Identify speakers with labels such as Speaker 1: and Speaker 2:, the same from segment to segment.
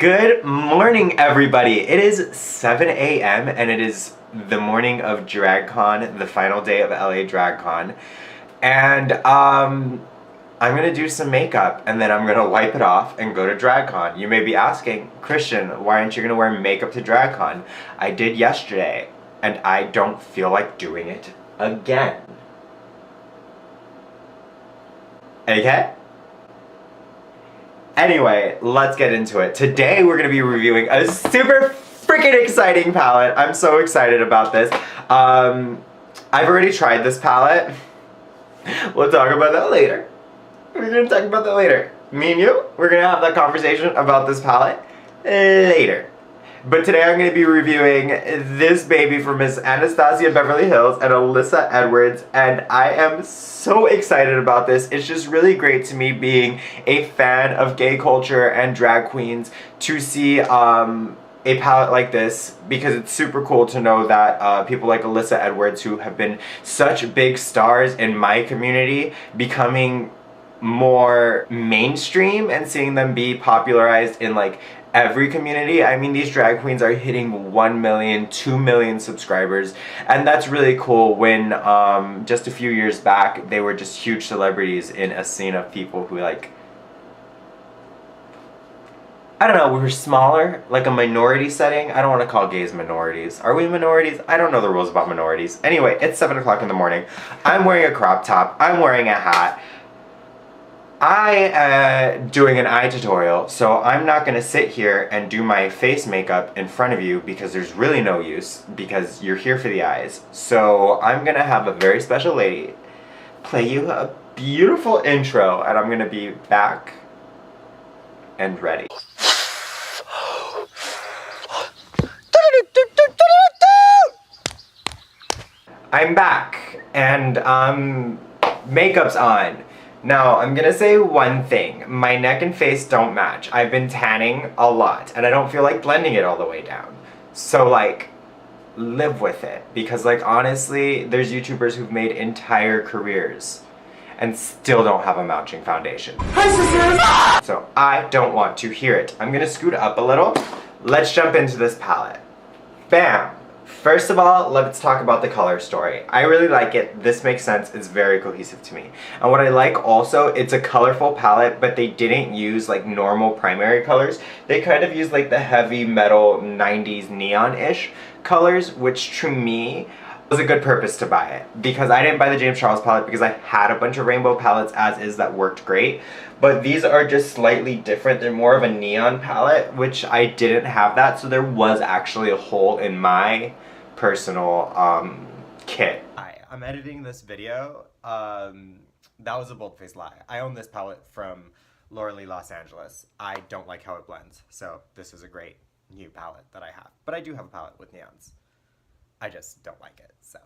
Speaker 1: Good morning, everybody. It is 7 a.m. and it is the morning of DragCon, the final day of LA DragCon. And I'm gonna do some makeup and then I'm gonna wipe it off and go to DragCon. You may be asking, Christian, why aren't you gonna wear makeup to DragCon? I did yesterday and I don't feel like doing it again. Okay? Anyway, let's get into it. Today we're going to be reviewing a super freaking exciting palette. I'm so excited about this. I've already tried this palette. We'll talk about that later. We're going to talk about that later. Me and you, we're going to have that conversation about this palette later. But today I'm going to be reviewing this baby from Miss Anastasia Beverly Hills and Alyssa Edwards, and I am so excited about this. It's just really great to me, being a fan of gay culture and drag queens, to see a palette like this, because it's super cool to know that people like Alyssa Edwards, who have been such big stars in my community, becoming more mainstream and seeing them be popularized in like every community. I mean, these drag queens are hitting 1 million, 2 million subscribers, and that's really cool when just a few years back they were just huge celebrities in a scene of people who, like, I don't know, we were smaller, like a minority setting. I don't want to call gays minorities. Are we minorities? I don't know the rules about minorities. Anyway, it's 7 o'clock in the morning. I'm wearing a crop top. I'm wearing a hat. I am doing an eye tutorial, so I'm not going to sit here and do my face makeup in front of you because there's really no use, because you're here for the eyes. So I'm going to have a very special lady play you a beautiful intro, and I'm going to be back and ready. I'm back, and makeup's on. Now, I'm gonna say one thing. My neck and face don't match. I've been tanning a lot, and I don't feel like blending it all the way down. So, like, live with it. Because, like, honestly, there's YouTubers who've made entire careers and still don't have a matching foundation. So, I don't want to hear it. I'm gonna scoot up a little. Let's jump into this palette. Bam! First of all, let's talk about the color story. I really like it. This makes sense. It's very cohesive to me. And what I like also, it's a colorful palette, but they didn't use like normal primary colors. They kind of used like the heavy metal 90s neon-ish colors, which to me was a good purpose to buy it. Because I didn't buy the James Charles palette because I had a bunch of rainbow palettes as is that worked great. But these are just slightly different. They're more of a neon palette, which I didn't have that. So there was actually a hole in my personal kit. Hi, I'm editing this video. That was a bold-faced lie. I own this palette from Laura Lee, Los Angeles. I don't like how it blends, so this is a great new palette that I have. But I do have a palette with neons. I just don't like it, so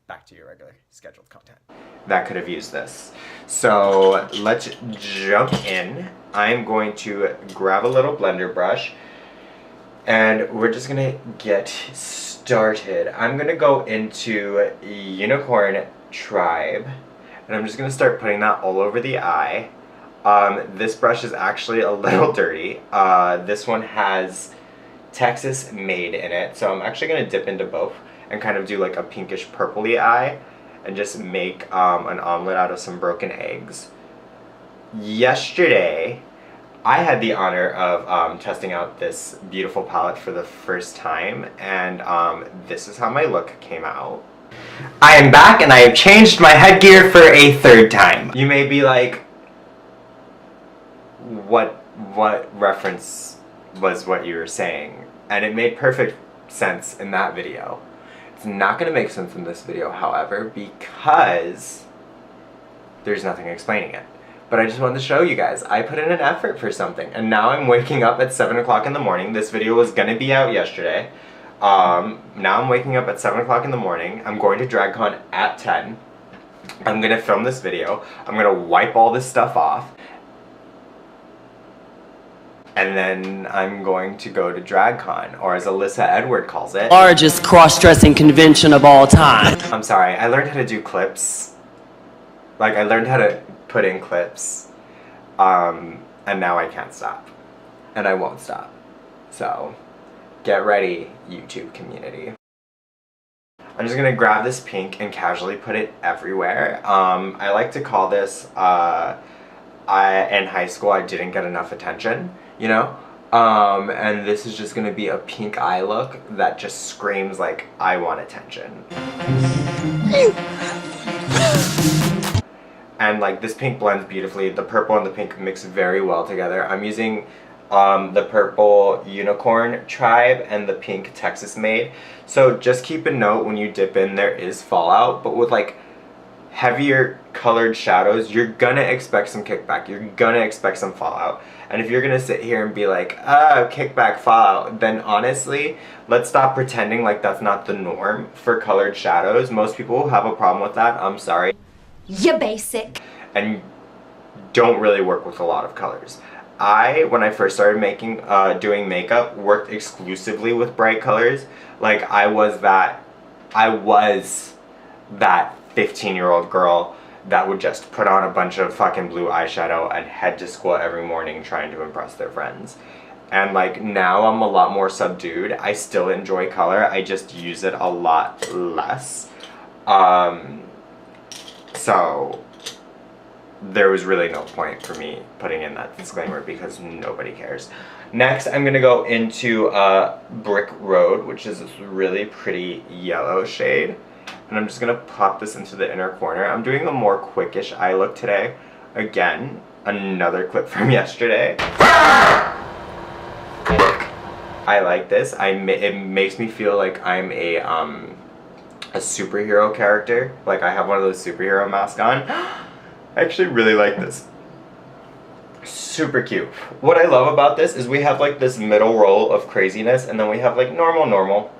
Speaker 1: back to your regular scheduled content. That could have used this. So let's jump in. I'm going to grab a little blender brush and we're just gonna get started. I'm gonna go into Unicorn Tribe and I'm just gonna start putting that all over the eye. This brush is actually a little dirty. This one has Texas Made in it, so I'm actually gonna dip into both and kind of do like a pinkish purpley eye and just make an omelet out of some broken eggs. Yesterday I had the honor of testing out this beautiful palette for the first time, and this is how my look came out. I am back and I have changed my headgear for a third time. You may be like, what reference was what you were saying? And it made perfect sense in that video. It's not going to make sense in this video, however, because there's nothing explaining it. But I just wanted to show you guys. I put in an effort for something, and now I'm waking up at 7 o'clock in the morning. This video was gonna be out yesterday. Now I'm waking up at 7 o'clock in the morning. I'm going to DragCon at 10. I'm gonna film this video. I'm gonna wipe all this stuff off. And then I'm going to go to DragCon, or as Alyssa Edwards calls it,
Speaker 2: largest cross-dressing convention of all time.
Speaker 1: I'm sorry, I learned how to do clips. Like, I learned how to put in clips, and now I can't stop. And I won't stop. So, get ready, YouTube community. I'm just gonna grab this pink and casually put it everywhere. I like to call this, in high school I didn't get enough attention, you know? And this is just gonna be a pink eye look that just screams like, I want attention. And like this pink blends beautifully. The purple and the pink mix very well together. I'm using the purple Unicorn Tribe and the pink Texas Made. So just keep a note when you dip in, there is fallout, but with like heavier colored shadows, you're gonna expect some kickback. You're gonna expect some fallout. And if you're gonna sit here and be like, kickback, fallout, then honestly, let's stop pretending like that's not the norm for colored shadows. Most people have a problem with that. I'm sorry.
Speaker 3: You're basic.
Speaker 1: And don't really work with a lot of colors. When I first started doing makeup, worked exclusively with bright colors. Like I was that 15-year-old girl that would just put on a bunch of fucking blue eyeshadow and head to school every morning trying to impress their friends. And like now I'm a lot more subdued. I still enjoy color, I just use it a lot less. So there was really no point for me putting in that disclaimer because nobody cares. Next, I'm gonna go into Brick Road, which is this really pretty yellow shade. And I'm just gonna pop this into the inner corner. I'm doing a more quickish eye look today. Again, another clip from yesterday. I like this. It makes me feel like I'm a superhero character. Like I have one of those superhero masks on. I actually really like this. Super cute. What I love about this is we have like this middle roll of craziness and then we have like normal,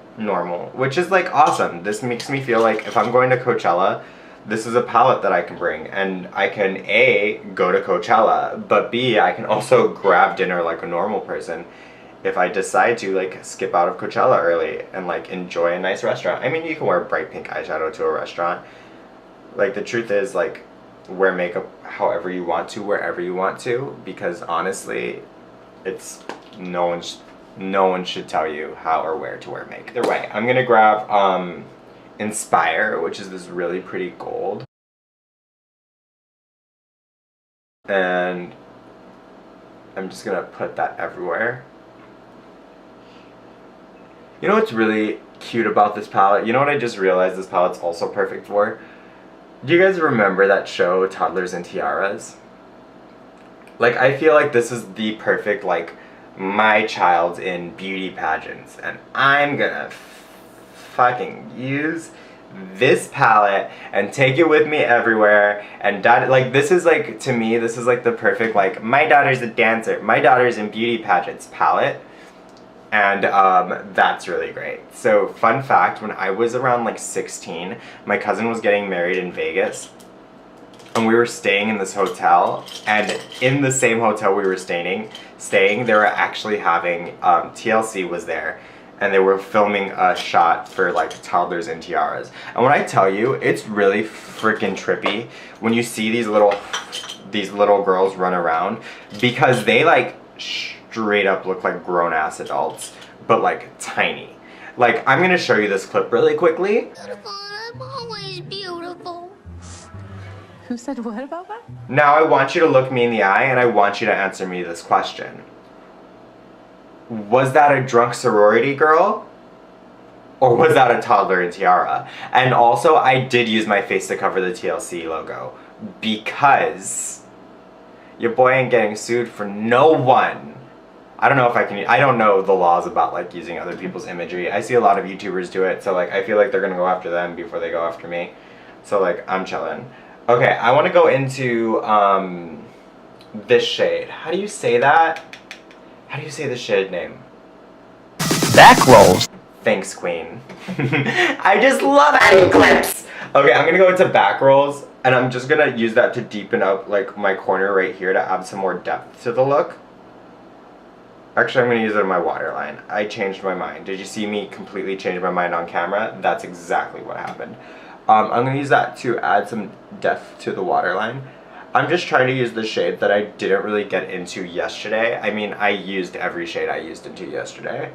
Speaker 1: which is like awesome. This makes me feel like if I'm going to Coachella, this is a palette that I can bring and I can A, go to Coachella, but B, I can also grab dinner like a normal person if I decide to like skip out of Coachella early and like enjoy a nice restaurant. I mean, you can wear bright pink eyeshadow to a restaurant. Like the truth is like, wear makeup however you want to, wherever you want to, because honestly, it's no one should tell you how or where to wear makeup. Either way, I'm gonna grab Inspire, which is this really pretty gold, and I'm just gonna put that everywhere. You know what's really cute about this palette? You know what I just realized this palette's also perfect for? Do you guys remember that show, Toddlers and Tiaras? Like, I feel like this is the perfect, like, my child's in beauty pageants, and I'm gonna fucking use this palette and take it with me everywhere, and like, this is, like, to me, this is, like, the perfect, like, my daughter's a dancer, my daughter's in beauty pageants palette. And that's really great. So fun fact, when I was around like 16, my cousin was getting married in Vegas and we were staying in this hotel, and in the same hotel we were staying, they were actually having, TLC was there and they were filming a shot for like Toddlers and Tiaras. And when I tell you, it's really freaking trippy when you see these little girls run around, because they like straight up look like grown-ass adults, but like tiny. Like, I'm gonna show you this clip really quickly.
Speaker 3: I'm always beautiful.
Speaker 4: Who said what about that?
Speaker 1: Now I want you to look me in the eye and I want you to answer me this question. Was that a drunk sorority girl? Or was that a toddler and tiara? And also, I did use my face to cover the TLC logo, because your boy ain't getting sued for no one. I don't know if I don't know the laws about like using other people's imagery. I see a lot of YouTubers do it, so like I feel like they're gonna go after them before they go after me. So like, I'm chilling. Okay, I wanna go into this shade. How do you say that? How do you say the shade name?
Speaker 2: Back rolls.
Speaker 1: Thanks, Queen. I just love adding clips! Okay, I'm gonna go into back rolls, and I'm just gonna use that to deepen up like my corner right here to add some more depth to the look. Actually, I'm gonna use it on my waterline. I changed my mind. Did you see me completely change my mind on camera? That's exactly what happened. I'm gonna use that to add some depth to the waterline. I'm just trying to use the shade that I didn't really get into yesterday. I mean, I used every shade I used into yesterday.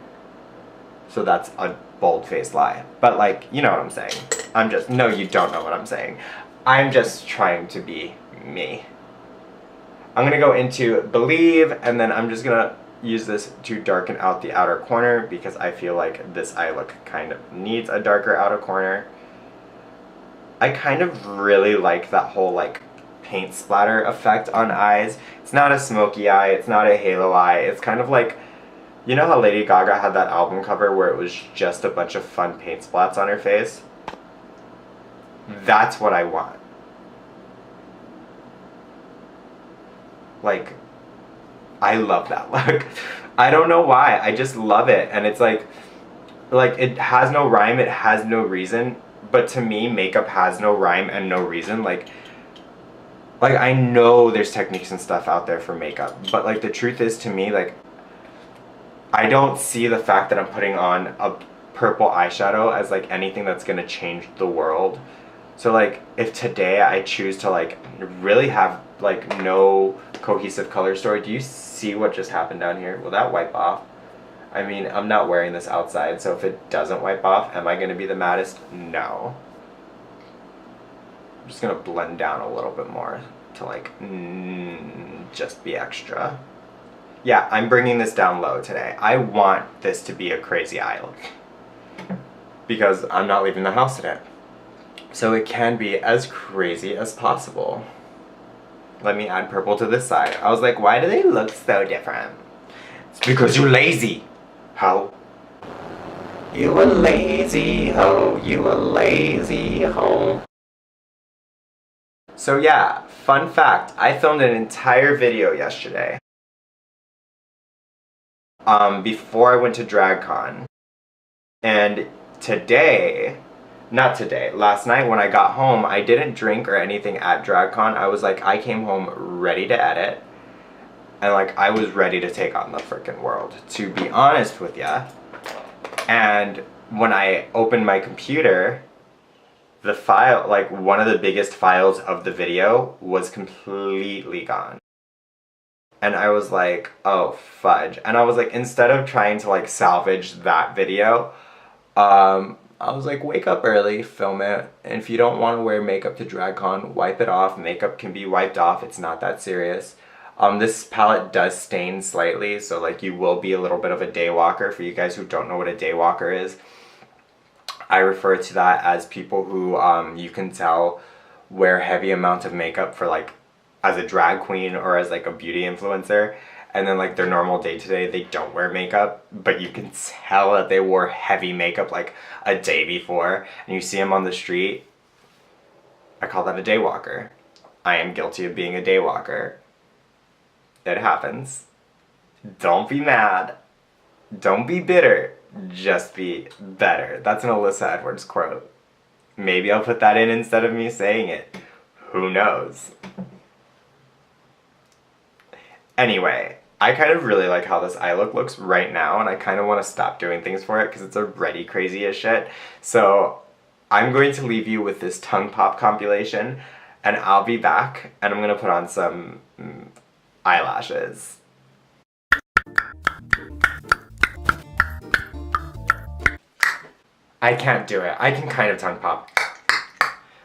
Speaker 1: So that's a bold-faced lie. But like, you know what I'm saying. No, you don't know what I'm saying. I'm just trying to be me. I'm gonna go into Believe, and then I'm just gonna use this to darken out the outer corner because I feel like this eye look kind of needs a darker outer corner. I kind of really like that whole like paint splatter effect on eyes. It's not a smoky eye, it's not a halo eye, it's kind of like, you know how Lady Gaga had that album cover where it was just a bunch of fun paint splats on her face? That's what I want. Like, I love that look. I don't know why, I just love it. And it's like it has no rhyme, it has no reason. But to me, makeup has no rhyme and no reason. Like I know there's techniques and stuff out there for makeup, but like the truth is, to me, like I don't see the fact that I'm putting on a purple eyeshadow as like anything that's gonna change the world. So like if today I choose to like really have like no cohesive color story, do you see what just happened down here? Will that wipe off? I mean, I'm not wearing this outside, so if it doesn't wipe off, am I gonna be the maddest? No. I'm just gonna blend down a little bit more to like just be extra. Yeah, I'm bringing this down low today. I want this to be a crazy eye look because I'm not leaving the house today. So it can be as crazy as possible. Let me add purple to this side. I was like, why do they look so different? It's because you're lazy, ho. You a lazy ho, you a lazy ho. So yeah, fun fact, I filmed an entire video yesterday. Before I went to DragCon. And last night when I got home, I didn't drink or anything at DragCon. I was like, I came home ready to edit. And like, I was ready to take on the freaking world, to be honest with ya. And when I opened my computer, the file, like one of the biggest files of the video was completely gone. And I was like, oh fudge. And I was like, instead of trying to like salvage that video, I was like, wake up early, film it, and if you don't want to wear makeup to DragCon, wipe it off. Makeup can be wiped off, it's not that serious. This palette does stain slightly, so like you will be a little bit of a day walker. For you guys who don't know what a day walker is, I refer to that as people who you can tell wear heavy amounts of makeup for like as a drag queen or as like a beauty influencer, and then like their normal day-to-day they don't wear makeup, but you can tell that they wore heavy makeup like a day before, and you see them on the street. I call that a day walker. I am guilty of being a day walker. It happens. Don't be mad. Don't be bitter. Just be better. That's an Alyssa Edwards quote. Maybe I'll put that in instead of me saying it. Who knows? Anyway, I kind of really like how this eye look looks right now, and I kind of want to stop doing things for it because it's already crazy as shit. So I'm going to leave you with this tongue pop compilation, and I'll be back, and I'm going to put on some eyelashes. I can't do it. I can kind of tongue pop.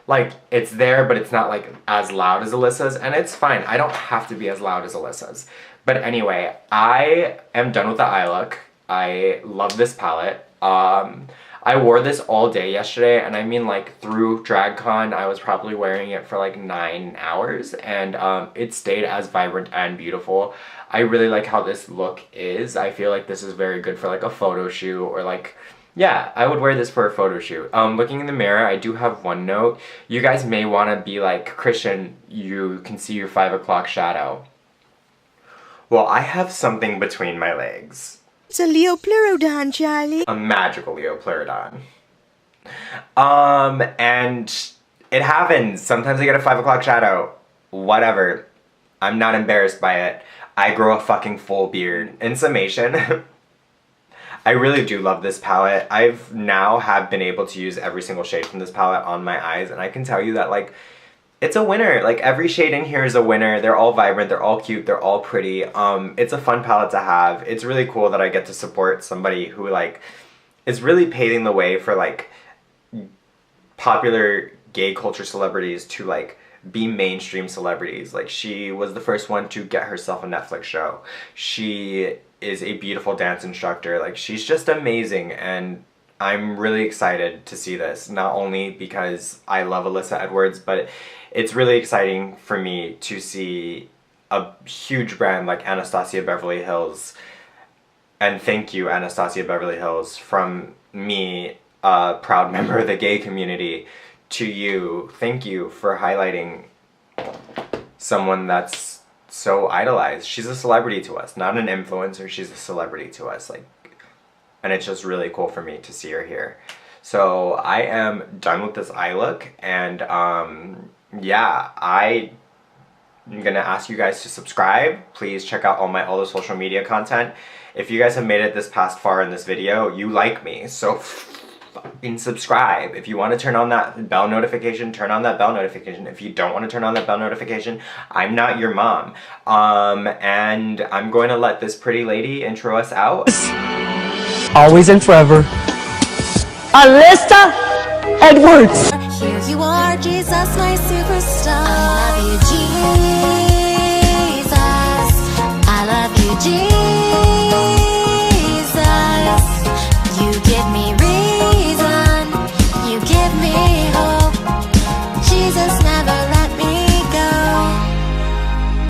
Speaker 1: Like, it's there, but it's not, like, as loud as Alyssa's, and it's fine. I don't have to be as loud as Alyssa's. But anyway, I am done with the eye look. I love this palette. I wore this all day yesterday, and I mean, like, through DragCon, I was probably wearing it for, like, 9 hours, and it stayed as vibrant and beautiful. I really like how this look is. I feel like this is very good for, like, a photo shoot, or, like, yeah, I would wear this for a photo shoot. Looking in the mirror, I do have one note. You guys may want to be like, Christian, you can see your 5 o'clock shadow. Well, I have something between my legs.
Speaker 5: It's a Leopleurodon, Charlie.
Speaker 1: A magical Leopleurodon. And it happens. Sometimes I get a 5 o'clock shadow. Whatever. I'm not embarrassed by it. I grow a fucking full beard. In summation, I really do love this palette. I've now have been able to use every single shade from this palette on my eyes, and I can tell you that, like, it's a winner. Like, every shade in here is a winner. They're all vibrant, they're all cute, they're all pretty. It's a fun palette to have. It's really cool that I get to support somebody who, like, is really paving the way for, like, popular gay culture celebrities to, like, be mainstream celebrities. Like, she was the first one to get herself a Netflix show. She is a beautiful dance instructor. Like, she's just amazing, and I'm really excited to see this, not only because I love Alyssa Edwards, but it's really exciting for me to see a huge brand like Anastasia Beverly Hills, and thank you, Anastasia Beverly Hills, from me, a proud member of the gay community, to you. Thank you for highlighting someone that's so idolized. She's a celebrity to us, not an influencer, she's a celebrity to us. Like, and it's just really cool for me to see her here. So I am done with this eye look, and yeah, I'm gonna ask you guys to subscribe. Please check out all my other social media content. If you guys have made it this past far in this video, you like me, so fucking subscribe. If you want to turn on that bell notification, turn on that bell notification. If you don't want to turn on that bell notification, I'm not your mom. And I'm going to let this pretty lady intro us out.
Speaker 2: Always and forever, Alyssa Edwards.
Speaker 3: Here you are, Jesus, my superstar. I love you, Jesus.